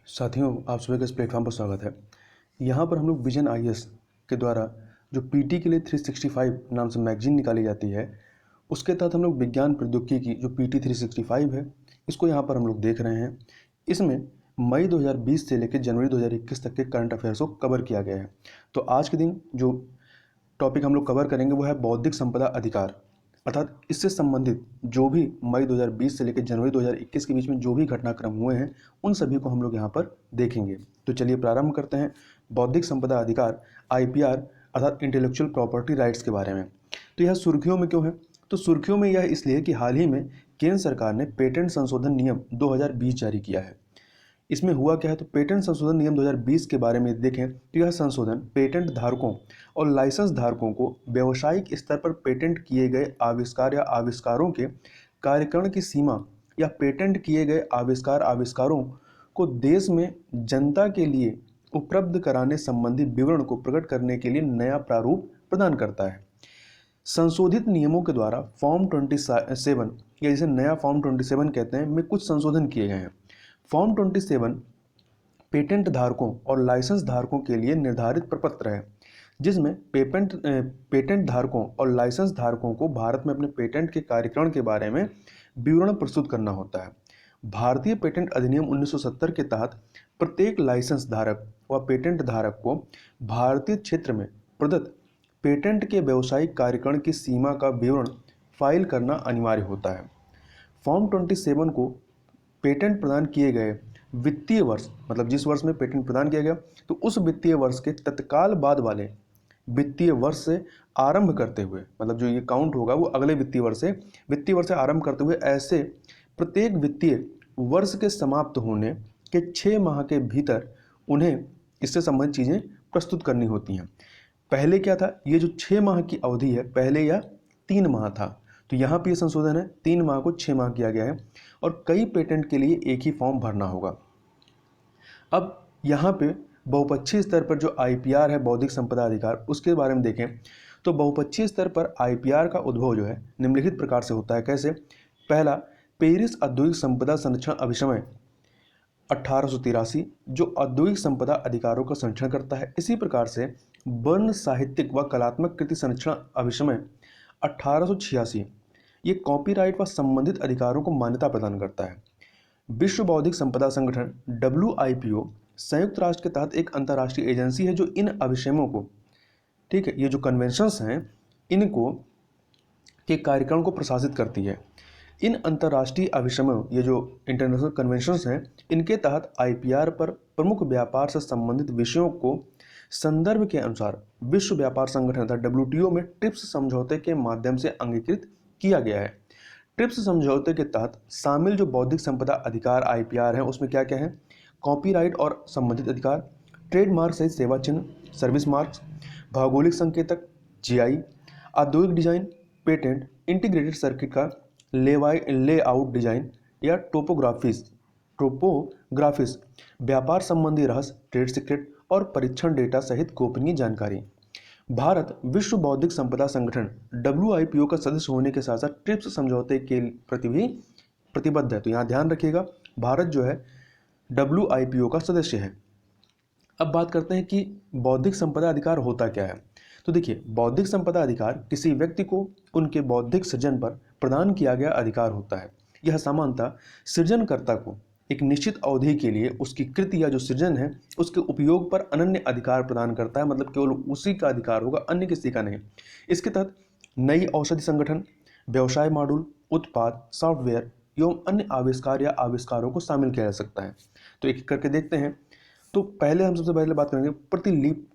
साथियों, आप सभी का इस प्लेटफॉर्म पर स्वागत है। यहाँ पर हम लोग विजन आईएएस के द्वारा जो पीटी के लिए 365 नाम से मैगजीन निकाली जाती है, उसके तहत हम लोग विज्ञान प्रौद्योगिकी की जो पीटी 365 है, इसको यहाँ पर हम लोग देख रहे हैं। इसमें मई 2020 से लेकर जनवरी 2021 तक के करंट अफेयर्स को कवर किया गया है। तो आज के दिन जो टॉपिक हम लोग कवर करेंगे वो है बौद्धिक संपदा अधिकार, अर्थात इससे संबंधित जो भी मई 2020 से लेकर जनवरी 2021 के बीच में जो भी घटनाक्रम हुए हैं, उन सभी को हम लोग यहाँ पर देखेंगे। तो चलिए प्रारंभ करते हैं बौद्धिक संपदा अधिकार आईपीआर अर्थात इंटेलेक्चुअल प्रॉपर्टी राइट्स के बारे में। तो यह सुर्खियों में क्यों है? तो सुर्खियों में यह इसलिए कि हाल ही में केंद्र सरकार ने पेटेंट संशोधन नियम 2020 जारी किया है। इसमें हुआ क्या है? तो पेटेंट संशोधन नियम 2020 के बारे में देखें तो यह संशोधन पेटेंट धारकों और लाइसेंस धारकों को व्यावसायिक स्तर पर पेटेंट किए गए आविष्कार या आविष्कारों के कार्यकरण की सीमा या पेटेंट किए गए आविष्कारों को देश में जनता के लिए उपलब्ध कराने संबंधी विवरण को प्रकट करने के लिए नया प्रारूप प्रदान करता है। संशोधित नियमों के द्वारा फॉर्म 27 या जिसे नया फॉर्म 27 कहते हैं में कुछ संशोधन किए गए हैं। फॉर्म 27 पेटेंट धारकों और लाइसेंस धारकों के लिए निर्धारित प्रपत्र है, जिसमें पेटेंट धारकों और लाइसेंस धारकों को भारत में अपने पेटेंट के कार्यकरण के बारे में विवरण प्रस्तुत करना होता है। भारतीय पेटेंट अधिनियम 1970 के तहत प्रत्येक लाइसेंस धारक व पेटेंट धारक को भारतीय क्षेत्र में प्रदत्त पेटेंट के व्यावसायिक कार्यकरण की सीमा का विवरण फाइल करना अनिवार्य होता है। फॉर्म 27 को पेटेंट प्रदान किए गए वित्तीय वर्ष, मतलब जिस वर्ष में पेटेंट प्रदान किया गया, तो उस वित्तीय वर्ष के तत्काल बाद वाले वित्तीय वर्ष से आरंभ करते हुए, मतलब जो ये काउंट होगा वो अगले वित्तीय वर्ष से आरंभ करते हुए ऐसे प्रत्येक वित्तीय वर्ष के समाप्त होने के 6 माह के भीतर उन्हें इससे संबंधित चीज़ें प्रस्तुत करनी होती हैं। पहले क्या था? ये जो 6 माह की अवधि है, पहले यह 3 माह था, तो यहाँ पे संशोधन है, 3 माह को 6 माह किया गया है और कई पेटेंट के लिए एक ही फॉर्म भरना होगा। अब यहाँ पे बहुपक्षीय स्तर पर जो आईपीआर है बौद्धिक संपदा अधिकार, उसके बारे में देखें तो बहुपक्षीय स्तर पर आईपीआर का उद्भव जो है निम्नलिखित प्रकार से होता है। कैसे? पहला, पेरिस औद्योगिक संपदा संरक्षण अभिसमय 1883 जो औद्योगिक संपदा अधिकारों का संरक्षण करता है। इसी प्रकार से वर्ण साहित्यिक व कलात्मक कृति संरक्षण अभिसमय 1886 ये कॉपीराइट व संबंधित अधिकारों को मान्यता प्रदान करता है। विश्व बौद्धिक संपदा संगठन WIPO संयुक्त राष्ट्र के तहत एक अंतर्राष्ट्रीय एजेंसी है जो इन अभिसमयों को, ठीक है, ये जो कन्वेंशंस हैं इनको के कार्यक्रम को प्रशासित करती है। इन अंतर्राष्ट्रीय अभिसमयों, ये जो इंटरनेशनल कन्वेंशंस हैं, इनके तहत आईपीआर पर प्रमुख व्यापार से संबंधित विषयों को संदर्भ के अनुसार विश्व व्यापार संगठन अर्थात WTO में ट्रिप्स समझौते के माध्यम से अंगीकृत किया गया है। ट्रिप्स समझौते के तहत शामिल जो बौद्धिक संपदा अधिकार आईपीआर हैं उसमें क्या क्या है? कॉपीराइट और संबंधित अधिकार, ट्रेडमार्क सहित सेवा चिन्ह, सर्विस मार्क्स, भौगोलिक संकेतक, GI, औद्योगिक डिजाइन, पेटेंट, इंटीग्रेटेड सर्किट का लेआउट डिजाइन या टोपोग्राफिस, व्यापार संबंधी रहस्य, ट्रेड सीक्रेट और परीक्षण डेटा सहित गोपनीय जानकारी। भारत विश्व बौद्धिक संपदा संगठन WIPO का सदस्य होने के साथ साथ ट्रिप्स समझौते के प्रति भी प्रतिबद्ध है। तो यहाँ ध्यान रखिएगा, भारत जो है WIPO का सदस्य है। अब बात करते हैं कि बौद्धिक संपदा अधिकार होता क्या है। तो देखिए, बौद्धिक संपदा अधिकार किसी व्यक्ति को उनके बौद्धिक सृजन पर प्रदान किया गया अधिकार होता है। यह सामान्यतः सृजनकर्ता को एक निश्चित अवधि के लिए उसकी कृति या जो सृजन है उसके उपयोग पर अनन्य अधिकार प्रदान करता है, मतलब केवल उसी का अधिकार होगा, अन्य किसी का नहीं। इसके तहत नई औषधि संगठन, व्यवसाय मॉड्यूल, उत्पाद, सॉफ्टवेयर एवं अन्य आविष्कार या आविष्कारों को शामिल किया जा सकता है। तो एक करके देखते हैं। तो पहले हम सबसे पहले बात करेंगे प्रतिलिपि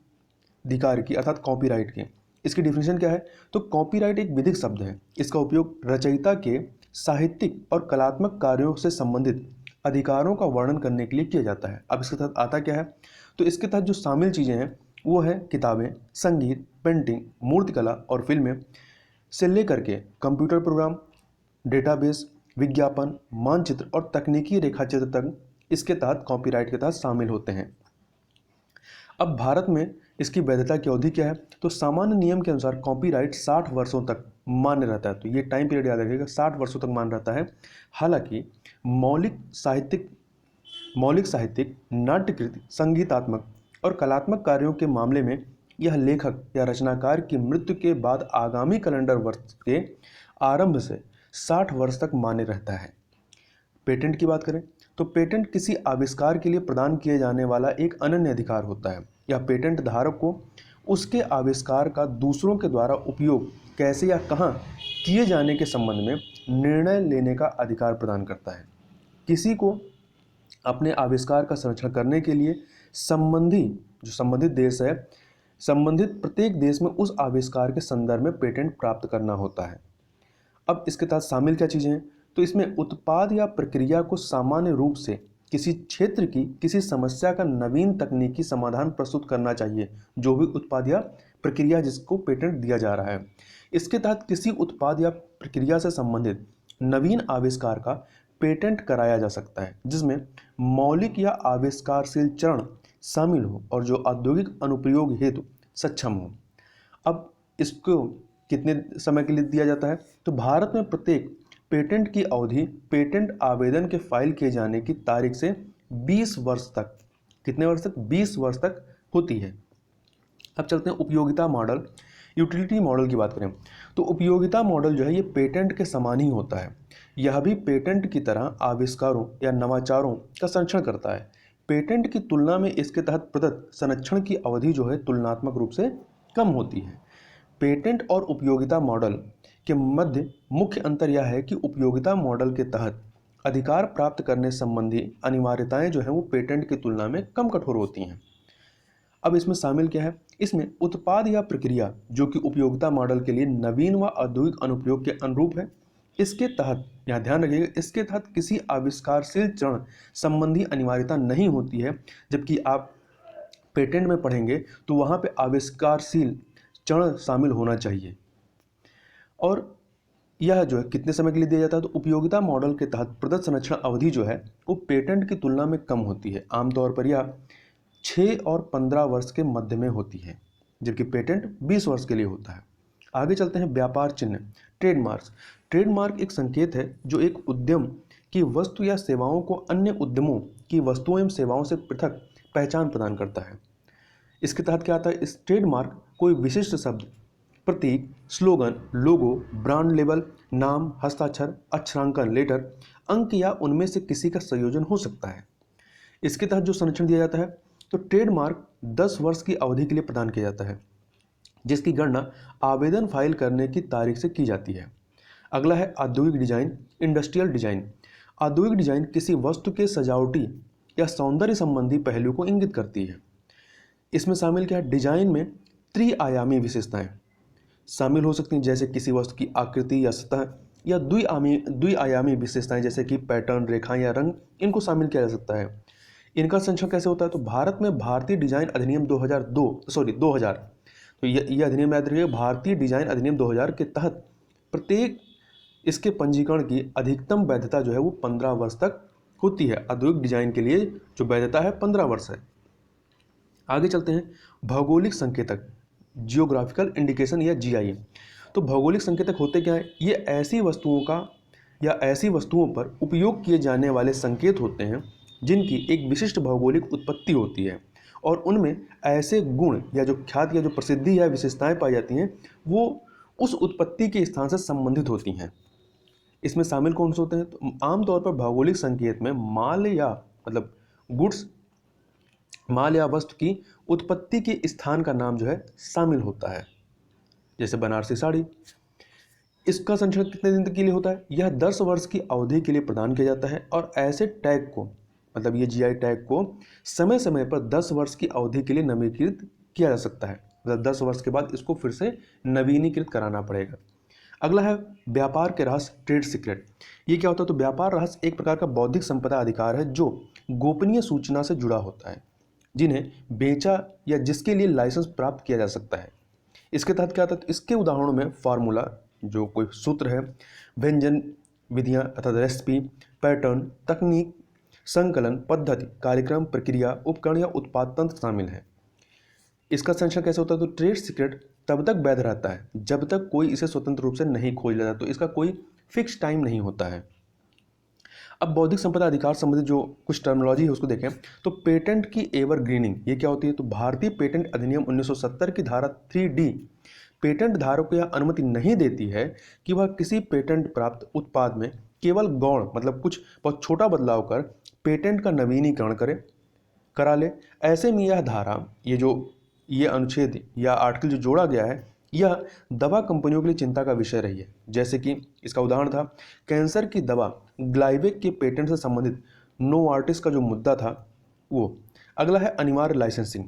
अधिकार की अर्थात कॉपीराइट की। इसकी डिफिनेशन क्या है? तो कॉपीराइट एक विधिक शब्द है। इसका उपयोग रचयिता के साहित्यिक और कलात्मक कार्यों से संबंधित अधिकारों का वर्णन करने के लिए किया जाता है। अब इसके तहत आता क्या है? तो इसके तहत जो शामिल चीज़ें हैं वो है किताबें, संगीत, पेंटिंग, मूर्तिकला और फिल्में से लेकर के कंप्यूटर प्रोग्राम, डेटाबेस, विज्ञापन, मानचित्र और तकनीकी रेखाचित्र तक इसके तहत कॉपीराइट के तहत शामिल होते हैं। अब भारत में इसकी वैधता की अवधि क्या है? तो सामान्य नियम के अनुसार कॉपीराइट 60 वर्षों तक मान्य रहता है। तो ये टाइम पीरियड याद रखिएगा, 60 वर्षों तक मान्य रहता है। हालांकि मौलिक साहित्यिक मौलिक साहित्यिक, नाट्यकृति, संगीतात्मक और कलात्मक कार्यों के मामले में यह लेखक या रचनाकार की मृत्यु के बाद आगामी कैलेंडर वर्ष के आरंभ से 60 वर्ष तक मान्य रहता है। पेटेंट की बात करें तो पेटेंट किसी आविष्कार के लिए प्रदान किए जाने वाला एक अनन्य अधिकार होता है। यह पेटेंट धारक को उसके आविष्कार का दूसरों के द्वारा उपयोग कैसे या कहाँ किए जाने के संबंध में निर्णय लेने का अधिकार प्रदान करता है। किसी को अपने आविष्कार का संरक्षण करने के लिए संबंधित देश है, संबंधित प्रत्येक देश में उस आविष्कार के संदर्भ में पेटेंट प्राप्त करना होता है। अब इसके तहत शामिल क्या चीज़ें हैं, तो इसमें उत्पाद या प्रक्रिया को सामान्य रूप से किसी क्षेत्र की किसी समस्या का नवीन तकनीकी समाधान प्रस्तुत करना चाहिए, जो भी उत्पाद या प्रक्रिया जिसको पेटेंट दिया जा रहा है। इसके तहत किसी उत्पाद या प्रक्रिया से संबंधित नवीन आविष्कार का पेटेंट कराया जा सकता है, जिसमें मौलिक या आविष्कारशील चरण शामिल हो और जो औद्योगिक अनुप्रयोग हेतु सक्षम हो। अब इसको कितने समय के लिए दिया जाता है, तो भारत में प्रत्येक पेटेंट की अवधि पेटेंट आवेदन के फाइल किए जाने की तारीख से 20 वर्ष तक, कितने वर्ष तक, 20 वर्ष तक होती है। अब चलते हैं उपयोगिता मॉडल, यूटिलिटी मॉडल की बात करें तो उपयोगिता मॉडल जो है ये पेटेंट के समान ही होता है। यह भी पेटेंट की तरह आविष्कारों या नवाचारों का संरक्षण करता है। पेटेंट की तुलना में इसके तहत प्रदत्त संरक्षण की अवधि जो है तुलनात्मक रूप से कम होती है। पेटेंट और उपयोगिता मॉडल के मध्य मुख्य अंतर यह है कि उपयोगिता मॉडल के तहत अधिकार प्राप्त करने संबंधी अनिवार्यताएं जो है वो पेटेंट की तुलना में कम कठोर होती हैं। अब इसमें शामिल क्या है, इसमें उत्पाद या प्रक्रिया जो कि उपयोगिता मॉडल के लिए नवीन व औद्योगिक अनुप्रयोग के अनुरूप है, इसके तहत यहाँ ध्यान रखिएगा, इसके तहत किसी आविष्कारशील चरण संबंधी अनिवार्यता नहीं होती है। जबकि आप पेटेंट में पढ़ेंगे तो वहाँ पे आविष्कारशील चरण शामिल होना चाहिए। और यह जो है कितने समय के लिए दिया जाता है, तो उपयोगिता मॉडल के तहत प्रदत्त संरक्षण अवधि जो है वो पेटेंट की तुलना में कम होती है। आमतौर पर यह 6 और 15 वर्ष के मध्य में होती है, जबकि पेटेंट 20 वर्ष के लिए होता है। आगे चलते हैं व्यापार चिन्ह, ट्रेडमार्क्स। ट्रेडमार्क एक संकेत है जो एक उद्यम की वस्तु या सेवाओं को अन्य उद्यमों की वस्तुओं एवं सेवाओं से पृथक पहचान प्रदान करता है। इसके तहत क्या आता है, इस ट्रेडमार्क कोई विशिष्ट शब्द, प्रतीक, स्लोगन, लोगो, ब्रांड लेबल, नाम, हस्ताक्षर, अक्षरांकन, लेटर, अंक या उनमें से किसी का संयोजन हो सकता है। इसके तहत जो संरक्षण दिया जाता है, तो ट्रेडमार्क 10 वर्ष की अवधि के लिए प्रदान किया जाता है, जिसकी गणना आवेदन फाइल करने की तारीख से की जाती है। अगला है औद्योगिक डिजाइन, इंडस्ट्रियल डिजाइन। औद्योगिक डिजाइन किसी वस्तु के सजावटी या सौंदर्य संबंधी पहलू को इंगित करती है। इसमें शामिल क्या है, डिजाइन में त्रिआयामी विशेषताएं शामिल हो सकती हैं, जैसे किसी वस्तु की आकृति या सतह, या द्विआयामी विशेषताएं जैसे कि पैटर्न, रेखाएं या रंग, इनको शामिल किया जा सकता है। इनका संरक्षण कैसे होता है, तो भारत में भारतीय डिजाइन अधिनियम 2000, तो यह अधिनियम याद रखिएगा, भारतीय डिजाइन अधिनियम 2000 के तहत प्रत्येक इसके पंजीकरण की अधिकतम वैधता जो है वो 15 वर्ष तक होती है। औद्योगिक डिजाइन के लिए जो वैधता है 15 वर्ष है। आगे चलते हैं भौगोलिक संकेतक, जियोग्राफिकल इंडिकेशन या जीआई। तो भौगोलिक संकेतक होते क्या है, ये ऐसी वस्तुओं का या ऐसी वस्तुओं पर उपयोग किए जाने वाले संकेत होते हैं जिनकी एक विशिष्ट भौगोलिक उत्पत्ति होती है और उनमें ऐसे गुण या जो ख्याति या जो प्रसिद्धि या विशेषताएं पाई जाती हैं वो उस उत्पत्ति के स्थान से संबंधित होती हैं। इसमें शामिल कौन से होते हैं, तो आमतौर पर भौगोलिक संकेत में माल या वस्तु की उत्पत्ति के स्थान का नाम जो है शामिल होता है, जैसे बनारसी साड़ी। इसका संरक्षण कितने दिन के लिए होता है, यह 10 वर्ष की अवधि के लिए प्रदान किया जाता है और ऐसे टैग को, मतलब ये जीआई टैग को समय समय पर 10 वर्ष की अवधि के लिए नवीनीकृत किया जा सकता है। मतलब 10 वर्ष के बाद इसको फिर से नवीनीकृत कराना पड़ेगा। अगला है व्यापार के रहस्य, ट्रेड सीक्रेट। ये क्या होता है, तो व्यापार रहस्य एक प्रकार का बौद्धिक संपदा अधिकार है जो गोपनीय सूचना से जुड़ा होता है, जिन्हें बेचा या जिसके लिए लाइसेंस प्राप्त किया जा सकता है। इसके तहत क्या आता है, तो इसके उदाहरणों में फार्मूला जो कोई सूत्र है, व्यंजन विधियां अर्थात रेसिपी, पैटर्न, तकनीक, संकलन पद्धति, कार्यक्रम, प्रक्रिया, उपकरण या उत्पाद तंत्र शामिल है। इसका संरक्षण कैसे होता है, तो ट्रेड सीक्रेट तब तक वैध रहता है जब तक कोई इसे स्वतंत्र रूप से नहीं खोज लेता, तो इसका कोई फिक्स टाइम नहीं होता है। अब बौद्धिक संपदा अधिकार संबंधित जो कुछ टर्मिनोलॉजी है उसको देखें तो पेटेंट की एवरग्रीनिंग ये क्या होती है? तो भारतीय पेटेंट अधिनियम 1970 की धारा 3D पेटेंट धारक को यह अनुमति नहीं देती है कि वह किसी पेटेंट प्राप्त उत्पाद में केवल गौण मतलब कुछ बहुत छोटा बदलाव कर पेटेंट का नवीनीकरण करा ले। ऐसे में यह धारा ये अनुच्छेद या आर्टिकल जो जोड़ा गया है यह दवा कंपनियों के लिए चिंता का विषय रही है। जैसे कि इसका उदाहरण था कैंसर की दवा ग्लाइवेक के पेटेंट से संबंधित नोवार्टिस का जो मुद्दा था वो। अगला है अनिवार्य लाइसेंसिंग।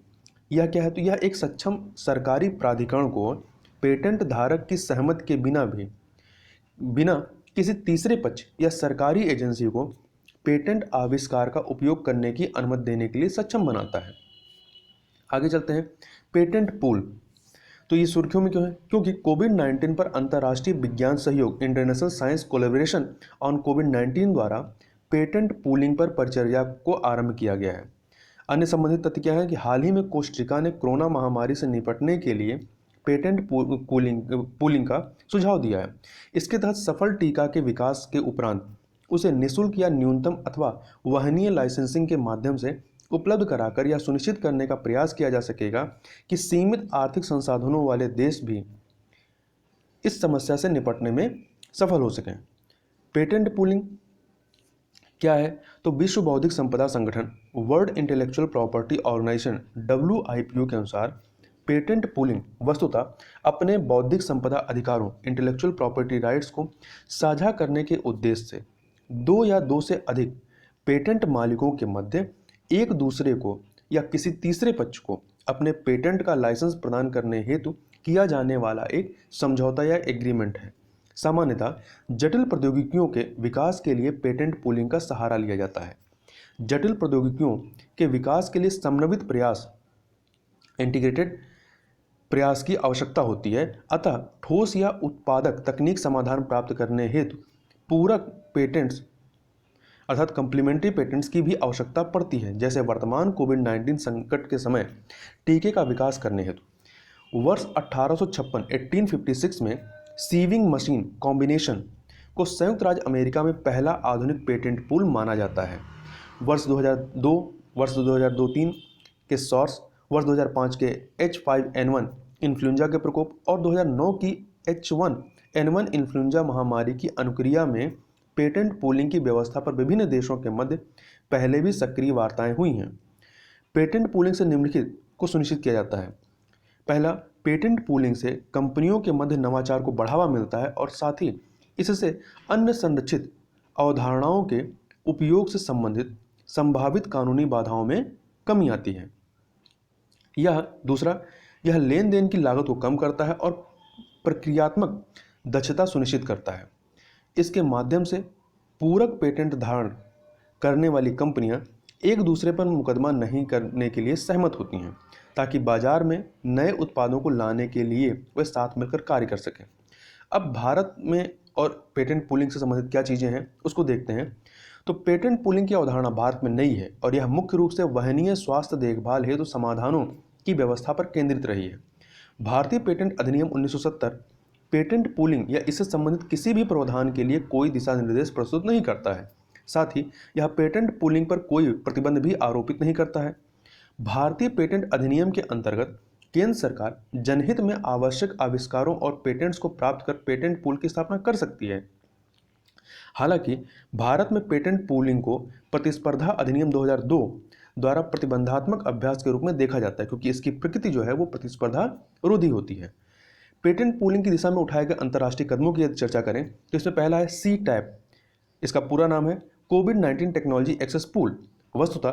यह क्या है? तो यह एक सक्षम सरकारी प्राधिकरण को पेटेंट धारक की सहमति के बिना किसी तीसरे पक्ष या सरकारी एजेंसी को पेटेंट आविष्कार का उपयोग करने की अनुमति देने के लिए सक्षम बनाता है। आगे चलते हैं पेटेंट पूल। तो ये सुर्खियों में क्यों है? क्योंकि कोविड-19 पर अंतर्राष्ट्रीय विज्ञान सहयोग इंटरनेशनल साइंस कोलैबोरेशन ऑन कोविड-19 द्वारा पेटेंट पूलिंग पर परिचर्या को आरंभ किया गया है। अन्य संबंधित तथ्य क्या है कि हाल ही में कोस्टारिका ने कोरोना महामारी से निपटने के लिए पेटेंट पूलिंग का सुझाव दिया है। इसके तहत सफल टीका के विकास के उपरांत उसे निःशुल्क या न्यूनतम अथवा वहनीय लाइसेंसिंग के माध्यम से उपलब्ध कराकर यह सुनिश्चित करने का प्रयास किया जा सकेगा कि सीमित आर्थिक संसाधनों वाले देश भी इस समस्या से निपटने में सफल हो सकें। पेटेंट पूलिंग क्या है? तो विश्व बौद्धिक संपदा संगठन world intellectual property organisation WIPO के अनुसार पेटेंट पूलिंग वस्तुतः अपने बौद्धिक संपदा अधिकारों इंटेलेक्चुअल प्रॉपर्टी राइट्स को साझा करने के उद्देश्य से दो या दो से अधिक पेटेंट मालिकों के मध्य एक दूसरे को या किसी तीसरे पक्ष को अपने पेटेंट का लाइसेंस प्रदान करने हेतु किया जाने वाला एक समझौता या एग्रीमेंट है। सामान्यतः जटिल प्रौद्योगिकियों के विकास के लिए पेटेंट पूलिंग का सहारा लिया जाता है। जटिल प्रौद्योगिकियों के विकास के लिए समन्वित प्रयास इंटीग्रेटेड प्रयास की आवश्यकता होती है। अतः ठोस या उत्पादक तकनीक समाधान प्राप्त करने हेतु पूरक पेटेंट्स अर्थात कम्प्लीमेंट्री पेटेंट्स की भी आवश्यकता पड़ती है। जैसे वर्तमान कोविड-19 संकट के समय टीके का विकास करने हेतु वर्ष 1856 में सीविंग मशीन कॉम्बिनेशन को संयुक्त राज्य अमेरिका में पहला आधुनिक पेटेंट पूल माना जाता है। वर्ष 2002, वर्ष 2002-3 के सॉर्स, वर्ष 2005 के H5N1 इन्फ्लुएंजा के प्रकोप और 2009 की H1N1 इन्फ्लुएंजा महामारी की अनुक्रिया में पेटेंट पूलिंग की व्यवस्था पर विभिन्न देशों के मध्य पहले भी सक्रिय वार्ताएं हुई हैं। पेटेंट पूलिंग से निम्नलिखित को सुनिश्चित किया जाता है। पहला, पेटेंट पूलिंग से कंपनियों के मध्य नवाचार को बढ़ावा मिलता है और साथ ही इससे अन्य संरक्षित अवधारणाओं के उपयोग से संबंधित संभावित कानूनी बाधाओं में कमी आती है। दूसरा, यह लेन देन की लागत को कम करता है और प्रक्रियात्मक दक्षता सुनिश्चित करता है। इसके माध्यम से पूरक पेटेंट धारण करने वाली कंपनियां एक दूसरे पर मुकदमा नहीं करने के लिए सहमत होती हैं ताकि बाजार में नए उत्पादों को लाने के लिए वे साथ मिलकर कार्य कर सकें। अब भारत में और पेटेंट पूलिंग से संबंधित क्या चीज़ें हैं उसको देखते हैं। तो पेटेंट पूलिंग की अवधारणा भारत में नई है और यह मुख्य रूप से वहनीय स्वास्थ्य देखभाल हेतु समाधानों की व्यवस्था पर केंद्रित रही है। भारतीय पेटेंट अधिनियम 1970 पेटेंट पूलिंग या इससे संबंधित किसी भी प्रावधान के लिए कोई दिशा निर्देश प्रस्तुत नहीं करता है। साथ ही यह पेटेंट पूलिंग पर कोई प्रतिबंध भी आरोपित नहीं करता है। भारतीय पेटेंट अधिनियम के अंतर्गत केंद्र सरकार जनहित में आवश्यक आविष्कारों और पेटेंट्स को प्राप्त कर पेटेंट पूल की स्थापना कर सकती है। हालांकि भारत में पेटेंट पूलिंग को प्रतिस्पर्धा अधिनियम 2002 द्वारा प्रतिबंधात्मक अभ्यास के रूप में देखा जाता है क्योंकि इसकी प्रकृति जो है वो प्रतिस्पर्धा विरोधी होती है। पेटेंट पूलिंग की दिशा में उठाए गए अंतर्राष्ट्रीय कदमों की यदि चर्चा करें तो इसमें पहला है CTAP। इसका पूरा नाम है कोविड-19 टेक्नोलॉजी एक्सेस पूल। वस्तुतः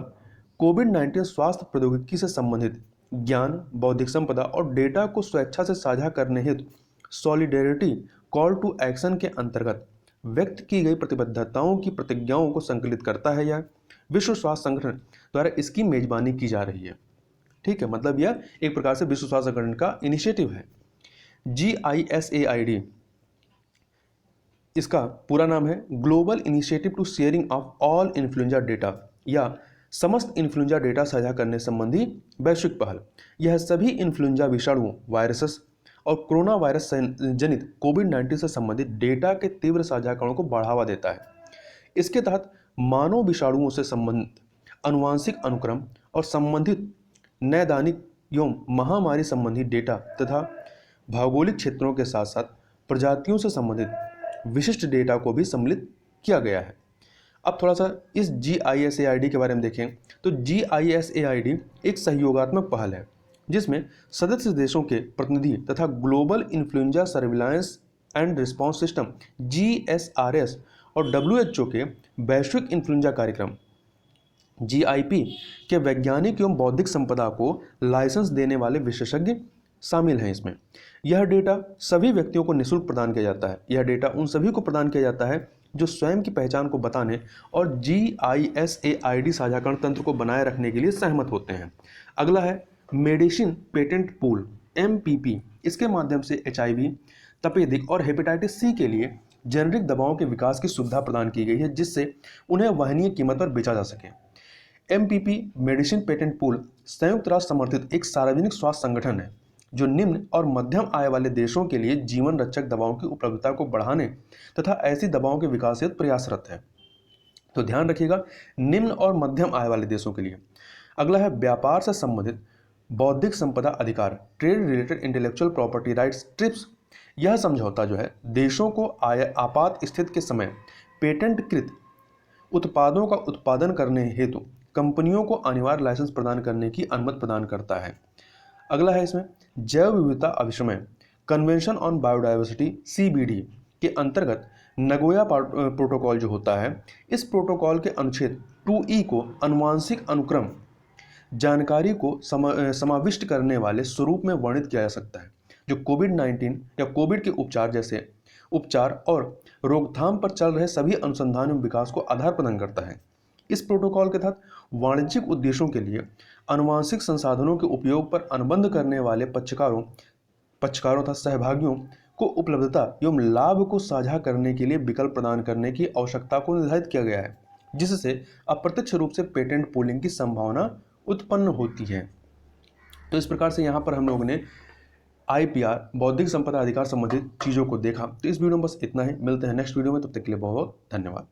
कोविड-19 स्वास्थ्य प्रौद्योगिकी से संबंधित ज्ञान, बौद्धिक संपदा और डेटा को स्वेच्छा से साझा करने हेतु सॉलिडेरिटी कॉल टू एक्शन के अंतर्गत व्यक्त की गई प्रतिबद्धताओं की प्रतिज्ञाओं को संकलित करता है। यह विश्व स्वास्थ्य संगठन द्वारा इसकी मेजबानी की जा रही है। ठीक है, मतलब यह एक प्रकार से विश्व स्वास्थ्य संगठन का इनिशिएटिव है। GISAID इसका पूरा नाम है global initiative to sharing of all influenza data या समस्त इन्फ्लुएंजा डेटा साझा करने संबंधी वैश्विक पहल। यह सभी इन्फ्लुएंजा विषाणुओं, वायरसेस और कोरोना वायरस जनित कोविड-19 से संबंधित डेटा के तीव्र साझाकरण को बढ़ावा देता है। इसके तहत मानव विषाणुओं से संबंधित आनुवांशिक अनुक्रम और संबंधित नैदानिक एवं महामारी संबंधी डेटा तथा भौगोलिक क्षेत्रों के साथ साथ प्रजातियों से संबंधित विशिष्ट डेटा को भी सम्मिलित किया गया है। अब थोड़ा सा इस GISAID के बारे में देखें तो GISAID एक सहयोगात्मक पहल है जिसमें सदस्य देशों के प्रतिनिधि तथा global influenza surveillance and response system GSRS और WHO के वैश्विक इन्फ्लुएंजा कार्यक्रम GIP के वैज्ञानिक एवं बौद्धिक संपदा को लाइसेंस देने वाले विशेषज्ञ शामिल हैं। इसमें यह डेटा सभी व्यक्तियों को निःशुल्क प्रदान किया जाता है। यह डेटा उन सभी को प्रदान किया जाता है जो स्वयं की पहचान को बताने और GISAID साझाकरण तंत्र को बनाए रखने के लिए सहमत होते हैं। अगला है मेडिसिन पेटेंट पूल MPP। इसके माध्यम से HIV, तपेदिक और हेपेटाइटिस C के लिए जेनरिक दवाओं के विकास की सुविधा प्रदान की गई है जिससे उन्हें वहनीय कीमत पर बेचा जा सके। MPP मेडिसिन पेटेंट पूल संयुक्त राष्ट्र समर्थित एक सार्वजनिक स्वास्थ्य संगठन है जो निम्न और मध्यम आय वाले देशों के लिए जीवन रक्षक दवाओं की उपलब्धता को बढ़ाने तथा ऐसी दवाओं के विकास हेतु प्रयासरत है। तो ध्यान रखिएगा, निम्न और मध्यम आय वाले देशों के लिए। अगला है व्यापार से संबंधित बौद्धिक संपदा अधिकार, trade related intellectual property rights trips. यह समझौता जो है देशों को आपात स्थिति के समय पेटेंटकृत उत्पादों का उत्पादन करने हेतु कंपनियों को अनिवार्य लाइसेंस प्रदान करने की अनुमति प्रदान करता है। अगला है इसमें जैव विविधता अभिसमय कन्वेंशन ऑन बायोडाइवर्सिटी CBD के अंतर्गत नगोया प्रोटोकॉल जो होता है, इस प्रोटोकॉल के अनुच्छेद 2E को आनुवांशिक अनुक्रम जानकारी को समाविष्ट करने वाले स्वरूप में वर्णित किया जा सकता है जो कोविड-19 या कोविड के उपचार जैसे उपचार और रोकथाम पर चल रहे सभी अनुसंधान एवं विकास को आधार प्रदान करता है। इस प्रोटोकॉल के तहत वाणिज्यिक उद्देश्यों के लिए आनुवांशिक संसाधनों के उपयोग पर अनुबंध करने वाले पक्षकारों तथा सहभागियों को उपलब्धता एवं लाभ को साझा करने के लिए विकल्प प्रदान करने की आवश्यकता को निर्धारित किया गया है जिससे अप्रत्यक्ष रूप से पेटेंट पूलिंग की संभावना उत्पन्न होती है। तो इस प्रकार से यहाँ पर हम लोगों ने IPR बौद्धिक संपदा अधिकार संबंधित चीज़ों को देखा। तो इस वीडियो में बस इतना ही, मिलते हैं नेक्स्ट वीडियो में, तब तक के लिए बहुत बहुत धन्यवाद।